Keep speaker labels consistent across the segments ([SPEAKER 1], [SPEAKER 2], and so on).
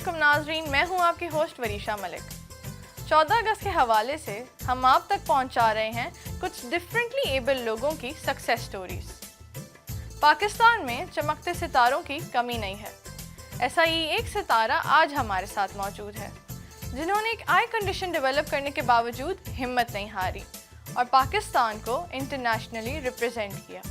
[SPEAKER 1] वालेकुम नाजरीन, मैं हूं आपकी होस्ट वरीशा मलिक। 14 अगस्त के हवाले से हम आप तक पहुंचा रहे हैं कुछ डिफरेंटली एबल लोगों की सक्सेस स्टोरीज। पाकिस्तान में चमकते सितारों की कमी नहीं है। ऐसा ही एक सितारा आज हमारे साथ मौजूद है जिन्होंने एक आई कंडीशन डेवलप करने के बावजूद हिम्मत नहीं हारी और पाकिस्तान को इंटरनेशनली रिप्रेजेंट किया।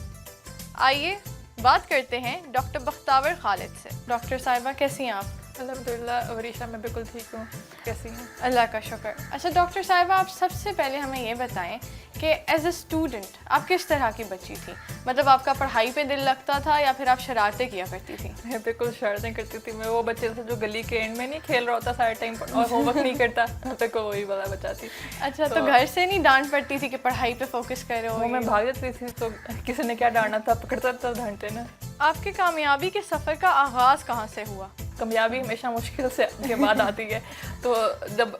[SPEAKER 1] आइए बात करते हैं डॉक्टर बख्तावर खालिद से। डॉक्टर साहिबा कैसी हैं आप?
[SPEAKER 2] अल्हम्दुलिल्लाह वरीशा, मैं बिल्कुल ठीक हूँ। कैसी हैं?
[SPEAKER 1] अल्लाह का शुक्र। अच्छा डॉक्टर साहिबा, आप सबसे पहले हमें ये बताएं कि एज अ स्टूडेंट आप किस तरह की बच्ची थी? मतलब आपका पढ़ाई पे दिल लगता था या फिर आप शरारतें किया करती थी?
[SPEAKER 2] मैं बिल्कुल शरारतें करती थी। मैं वो बच्चे था जो गली के एंड में नहीं खेल रहा होता सारा टाइम और होमवर्क नहीं करता, तब को वही वाला बच्चा थी।
[SPEAKER 1] अच्छा, तो घर से नहीं डांट पड़ती थी कि पढ़ाई पे फोकस करो?
[SPEAKER 2] वो मैं भाग जाती थी तो किसी ने क्या डांटना था, पकड़ता था डांटते ना।
[SPEAKER 1] आपके कामयाबी के सफ़र का आगाज़ कहाँ से हुआ?
[SPEAKER 2] कामयाबी हमेशा मुश्किल से के बाद आती है। तो जब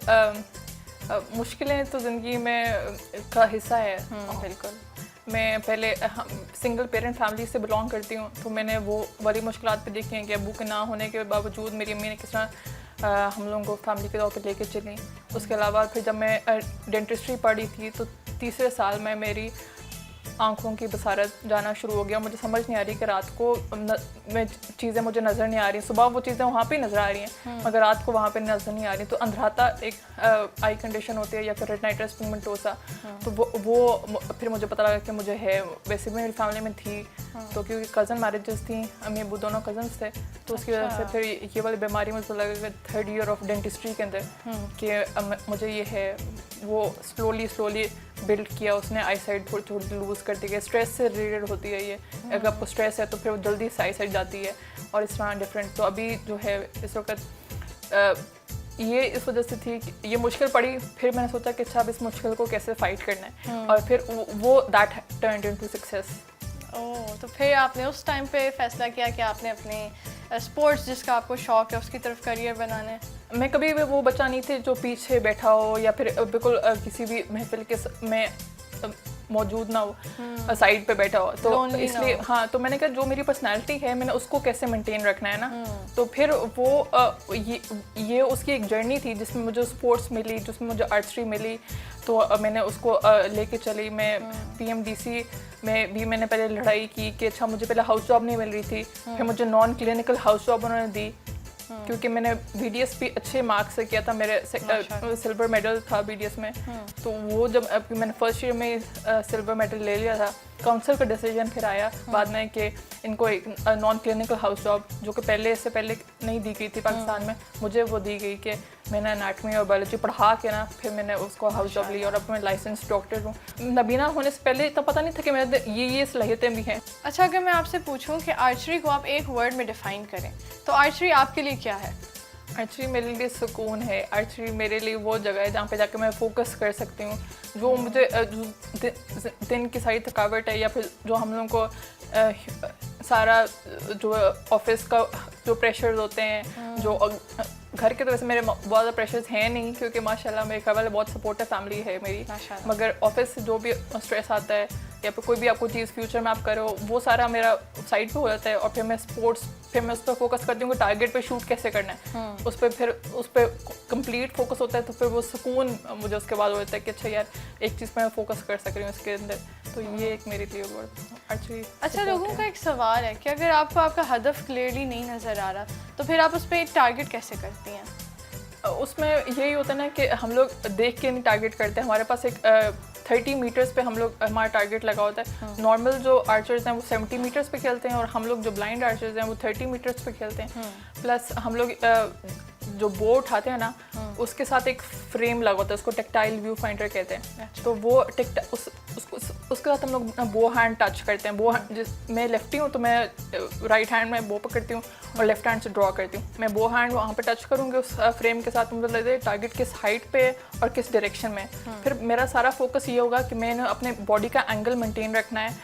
[SPEAKER 2] मुश्किलें तो ज़िंदगी में का हिस्सा है।
[SPEAKER 1] बिल्कुल।
[SPEAKER 2] मैं पहले सिंगल पेरेंट फैमिली से बिलोंग करती हूँ, तो मैंने वो बड़ी मुश्किलात पे देखी हैं कि अबू के ना होने के बावजूद मेरी अम्मी ने किस तरह हम लोगों को फैमिली के तौर पे लेके चली। उसके अलावा फिर जब मैं डेंटिस्ट्री पढ़ी थी तो तीसरे साल में मेरी आँखों की बसारत जाना शुरू हो गया। मुझे समझ नहीं आ रही कि रात को में चीज़ें मुझे नज़र नहीं आ रही। सुबह वो चीज़ें वहाँ पे नज़र आ रही हैं मगर रात को वहाँ पे नज़र नहीं आ रही। तो अंधराता एक आई कंडीशन होती है या फिर रेटिनाइटिस पिगमेंटोसा। तो वो फिर मुझे पता लगा कि मुझे है। वैसे भी मेरी फैमिली में थी, तो क्योंकि कज़न मैरिजेस थी, अम्मी अबू दोनों कज़न्स थे, तो उसकी वजह से फिर ये वाली बीमारी मुझे लगा थर्ड ईयर ऑफ डेंटिस्ट्री के अंदर कि मुझे ये है। वो स्लोली बिल्ड किया उसने। आई साइड थोड़ी लूज़ कर दी है। स्ट्रेस से रिलेटेड होती है ये। अगर आपको स्ट्रेस है तो फिर वो जल्दी से आई साइड जाती है और इस तरह डिफरेंट। तो अभी जो है इस वक्त ये इस वजह से थी कि ये मुश्किल पड़ी। फिर मैंने सोचा कि अच्छा अब इस मुश्किल को कैसे फ़ाइट करना है और फिर वो दैट टर्न्ड इनटू सक्सेस।
[SPEAKER 1] ओह, तो फिर आपने उस टाइम पे फैसला किया कि आपने अपने स्पोर्ट्स जिसका आपको शौक है उसकी तरफ करियर बनाना है?
[SPEAKER 2] मैं कभी भी वो बच्चा नहीं थे जो पीछे बैठा हो या फिर बिल्कुल किसी भी महफिल के में मौजूद ना हो, साइड पे बैठा हो। तो इसलिए हाँ, तो मैंने कहा जो मेरी पर्सनालिटी है मैंने उसको कैसे मेंटेन रखना है ना। तो फिर वो ये उसकी एक जर्नी थी जिसमें मुझे स्पोर्ट्स मिली, जिसमें मुझे आर्चरी मिली। तो मैंने उसको लेके चली। मैं PMDC में भी मैंने पहले लड़ाई की कि अच्छा मुझे पहले हाउस जॉब नहीं मिल रही थी, फिर मुझे नॉन क्लिनिकल हाउस जॉब उन्होंने दी क्योंकि मैंने BDS भी अच्छे मार्क्स से किया था। मेरे सिल्वर मेडल था BDS में। तो वो जब मैंने फर्स्ट ईयर में सिल्वर मेडल ले लिया था, काउंसिल का डिसीजन फिर आया बाद में कि इनको एक नॉन क्लिनिकल हाउस जॉब जो कि पहले नहीं दी गई थी पाकिस्तान में, मुझे वो दी गई कि मैंने एनाटमी और बायोलॉजी पढ़ा के ना फिर मैंने उसको हाउस जॉब ली और अब मैं लाइसेंस डॉक्टर हूँ। नबीना होने से पहले इतना पता नहीं था कि मेरे ये सलाहियतें भी हैं।
[SPEAKER 1] अच्छा, अगर मैं आपसे पूछूं कि आर्चरी को आप एक वर्ड में डिफाइन करें तो आर्चरी आपके लिए क्या है?
[SPEAKER 2] आर्चरी मेरे लिए सुकून है। आर्चरी मेरे लिए वो जगह है जहाँ पे जाकर मैं फोकस कर सकती हूँ। जो मुझे दिन की सारी थकावट है या फिर जो हम लोगों को सारा जो ऑफिस का जो प्रेशर्स होते हैं, जो घर के तो वैसे मेरे बहुत ज़्यादा प्रेशर्स हैं नहीं क्योंकि माशाल्लाह मेरे घर वाले बहुत सपोर्टिव फैमिली है मेरी, मगर ऑफिस से जो भी स्ट्रेस आता है या फिर कोई भी आपको चीज़ फ्यूचर में आप करो वो सारा मेरा साइड पे हो जाता है। और फिर मैं फिर मैं उस पर फोकस करती हूँ कि टारगेट पे शूट कैसे करना है, उस पर कंप्लीट फोकस होता है। तो फिर वो सुकून मुझे उसके बाद हो जाता है कि अच्छा यार एक चीज़ पर मैं फोकस कर सक रही हूँ इसके अंदर। तो ये एक मेरे लिए वर्ड आर्चरी।
[SPEAKER 1] अच्छा, लोगों का एक सवाल है कि अगर आपको आपका हदफ क्लियरली नहीं नज़र आ रहा तो फिर आप उस पर एक टारगेट कैसे करती हैं?
[SPEAKER 2] उसमें यही होता है ना कि हम लोग देख के नहीं टारगेट करते। हमारे पास एक 30 मीटर्स पे हम लोग हमारा टारगेट लगा होता है। नॉर्मल जो आर्चर्स हैं वो 70 मीटर्स पे खेलते हैं और हम लोग जो ब्लाइंड आर्चर्स हैं वो 30 मीटर्स पे खेलते हैं। प्लस हम लोग जो बो उठाते हैं ना उसके साथ एक फ्रेम लगा होता है, उसको टेक्टाइल व्यू फाइंडर कहते हैं। तो वो उसके साथ हम लोग बो हैंड टच करते हैं। बो मैं लेफ्टी हूँ तो मैं राइट हैंड में बो पकड़ती हूँ और लेफ्ट हैंड से ड्रॉ करती हूँ। मैं बो हैंड वहाँ पे टच करूँगी उस फ्रेम के साथ, मुझे लगता है टारगेट किस हाइट पे और किस डायरेक्शन में। फिर मेरा सारा फोकस ये होगा कि मैंने अपने बॉडी का एंगल मेंटेन रखना है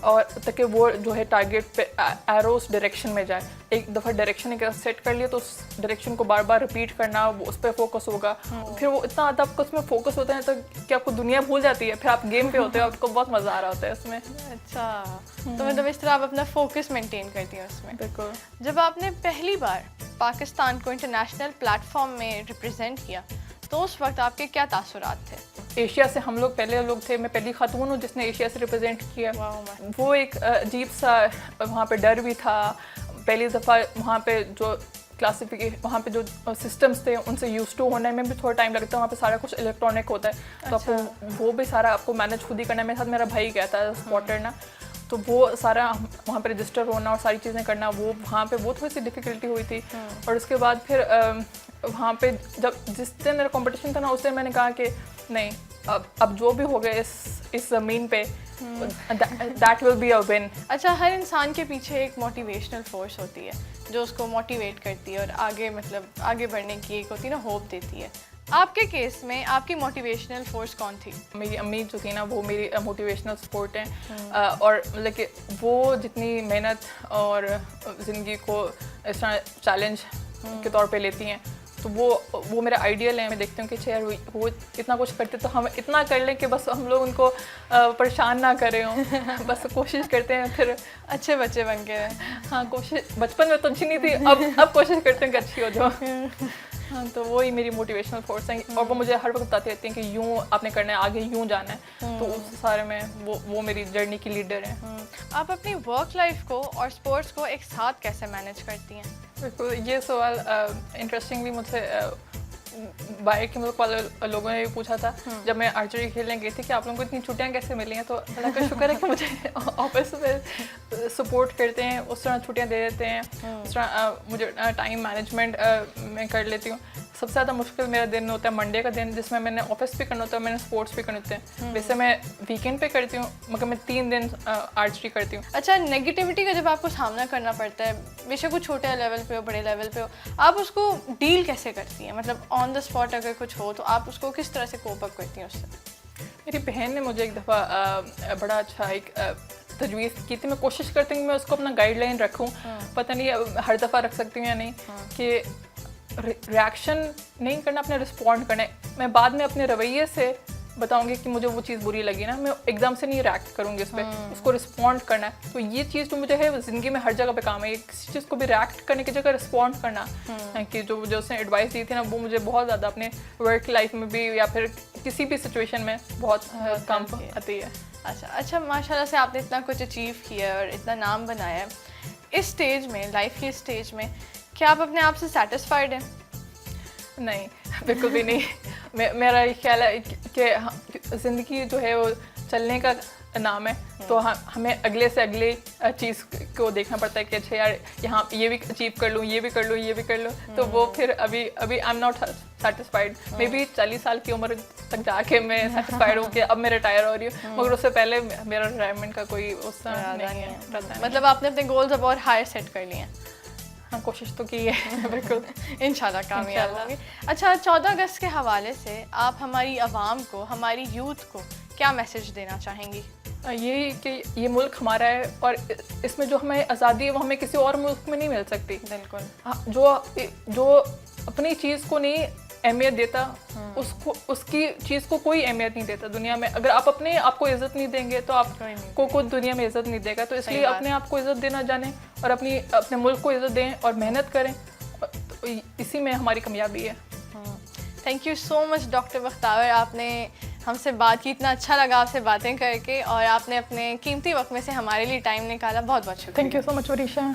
[SPEAKER 2] और ताकि वो जो है टारगेट पे एरो उस डायरेक्शन में जाए। एक दफ़ा डायरेक्शन एक सेट कर लिया तो उस डायरेक्शन को बार बार रिपीट करना, वो उस पर फोकस होगा। फिर वो इतना ज़्यादा आपको उसमें फोकस होता है तो कि आपको दुनिया भूल जाती है, फिर आप गेम पे होते हो, आपको बहुत मज़ा आ रहा होता है उसमें।
[SPEAKER 1] अच्छा, तो मतलब इस तरह आप अपना फोकस मेंटेन करती हैं उसमें।
[SPEAKER 2] बिल्कुल।
[SPEAKER 1] जब आपने पहली बार पाकिस्तान को इंटरनेशनल प्लेटफॉर्म में रिप्रेजेंट किया तो उस वक्त आपके क्या तासुरात थे?
[SPEAKER 2] एशिया से हम लोग पहले लोग थे, मैं पहली खातून हूँ जिसने एशिया से रिप्रेजेंट किया। वो एक अजीब सा वहाँ पे डर भी था। पहली दफ़ा वहाँ पे जो क्लासिफिकेशन, वहाँ पे जो सिस्टम्स थे उनसे यूज टू होने में भी थोड़ा टाइम लगता है। वहाँ पे सारा कुछ इलेक्ट्रॉनिक होता है तो आपको वो भी सारा आपको मैनेज खुद ही करना है। मेरे साथ मेरा भाई गया था स्पॉटर ना, तो वो सारा वहाँ पे रजिस्टर होना और सारी चीज़ें करना, वो वहाँ पे वो थोड़ी सी डिफ़िकल्टी हुई थी। और उसके बाद फिर वहाँ पे जब जिस दिन मेरा कंपटीशन था ना, उस दिन मैंने कहा कि नहीं, अब जो भी हो गया इस ज़मीन पे that will be a win.
[SPEAKER 1] अच्छा, हर इंसान के पीछे एक मोटिवेशनल फोर्स होती है जो उसको मोटिवेट करती है और आगे मतलब आगे बढ़ने की एक होती है ना, होप देती है। आपके केस में आपकी मोटिवेशनल फोर्स कौन थी?
[SPEAKER 2] मेरी अम्मी जो थी ना, वो मेरी मोटिवेशनल सपोर्ट है। और मतलब कि वो जितनी मेहनत और ज़िंदगी को इस तरह चैलेंज के तौर पे लेती हैं, तो वो मेरा आइडियल है। मैं देखती हूँ कि यार वो इतना कुछ करते तो हम इतना कर लें कि बस हम लोग उनको परेशान ना करें हों। बस कोशिश करते हैं, फिर
[SPEAKER 1] अच्छे बच्चे बन के।
[SPEAKER 2] हाँ, कोशिश बचपन में तो अच्छी नहीं थी, अब कोशिश करते हैं कि अच्छी हो जाओ। हाँ, तो वही मेरी मोटिवेशनल फोर्स है। और वो मुझे हर वक्त बताती रहती हैं कि यूँ आपने करना है, आगे यूँ जाना है। तो उस सारे में वो मेरी जर्नी की लीडर हैं।
[SPEAKER 1] आप अपनी वर्क लाइफ को और स्पोर्ट्स को एक साथ कैसे मैनेज करती हैं?
[SPEAKER 2] बिल्कुल, ये सवाल इंटरेस्टिंगली मुझसे बाहर के मुल्क वाले लोगों ने भी पूछा था जब मैं आर्चरी खेलने गई थी कि आप लोगों को इतनी छुट्टियां कैसे मिली हैं। तो अल्लाह का शुक्र है कि मुझे ऑफिस में सपोर्ट करते हैं, उस तरह छुट्टियां दे देते हैं, उस तरह मुझे टाइम मैनेजमेंट मैं कर लेती हूँ। सबसे ज़्यादा मुश्किल मेरा दिन होता है मंडे का दिन, जिसमें मैंने ऑफिस भी करना होता है, मैंने स्पोर्ट्स भी करने होते हैं। वैसे मैं वीकेंड पे करती हूँ, मगर मैं 3 दिन आर्चरी करती हूँ।
[SPEAKER 1] अच्छा, नेगेटिविटी का जब आपको सामना करना पड़ता है, बेशक वो छोटे लेवल पे हो बड़े लेवल पे हो, आप उसको डील कैसे करती हैं? मतलब ऑन द स्पॉट अगर कुछ हो तो आप उसको किस तरह से कोप अप करती हैं उससे?
[SPEAKER 2] मेरी बहन ने मुझे एक दफ़ा बड़ा अच्छा एक तजवीज़ की थी। मैं कोशिश करती हूँ कि मैं उसको अपना गाइडलाइन रखूँ। पता नहीं हर दफ़ा रख सकती हूँ या नहीं, कि रिएक्शन नहीं करना, अपने रिस्पॉन्ड करना है। मैं बाद में अपने रवैये से बताऊंगी कि मुझे वो चीज़ बुरी लगी ना, मैं एकदम से नहीं रिएक्ट करूँगी उस पर, उसको रिस्पॉन्ड करना है। तो ये चीज़ जो मुझे है ज़िंदगी में हर जगह पे काम है, किसी चीज़ को भी रिएक्ट करने की जगह रिस्पॉन्ड करना है। कि जो उसने एडवाइस दी थी ना, वो मुझे बहुत ज़्यादा अपने वर्क लाइफ में भी या फिर किसी भी सिचुएशन में बहुत काम आती है।
[SPEAKER 1] अच्छा, माशाल्लाह से आपने इतना कुछ अचीव किया और इतना नाम बनाया है। इस स्टेज में, लाइफ की स्टेज में, क्या आप अपने आप से सेटिस्फाइड हैं?
[SPEAKER 2] नहीं, बिल्कुल भी नहीं। मेरा ये ख्याल है कि ज़िंदगी जो है वो चलने का नाम है, तो हमें अगले से अगले चीज़ को देखना पड़ता है कि अच्छा यार यहाँ ये भी अचीव कर लूँ, ये भी कर लूँ, ये भी कर लूँ। तो वो फिर अभी I am not satisfied. May be 40 साल की उम्र तक जाके मैं सेटिस्फाइड हूँ कि अब मैं रिटायर हो रही हूँ, मगर उससे पहले मेरा रिटायरमेंट का कोई उसका नहीं है।
[SPEAKER 1] मतलब आपने अपने गोल्स अब और हायर सेट कर लिए हैं?
[SPEAKER 2] हाँ, कोशिश तो की है। बिल्कुल,
[SPEAKER 1] इंशाल्लाह कामयाब होंगे। अच्छा, 14 अगस्त के हवाले से आप हमारी आवाम को, हमारी यूथ को क्या मैसेज देना चाहेंगी?
[SPEAKER 2] यही कि ये मुल्क हमारा है और इसमें जो हमें आज़ादी है वो हमें किसी और मुल्क में नहीं मिल सकती।
[SPEAKER 1] बिल्कुल।
[SPEAKER 2] हाँ, जो अपनी चीज़ को नहीं अहमियत देता, उसको उसकी चीज़ को कोई अहमियत नहीं देता दुनिया में। अगर आप अपने आप को इज़्ज़त नहीं देंगे तो आपको कोई दुनिया में इज़्ज़त नहीं देगा। तो इसलिए अपने आप को इज़्ज़त देना जाने और अपने मुल्क को इज़्ज़त दें और मेहनत करें, तो इसी में हमारी कामयाबी है।
[SPEAKER 1] Thank you so much doctor Bakhtawar, आपने हमसे बात की, इतना अच्छा लगा आपसे बातें करके और आपने अपने कीमती वक्त में से हमारे लिए टाइम निकाला। बहुत बहुत शुक्रिया।
[SPEAKER 2] Thank you so much Varisha.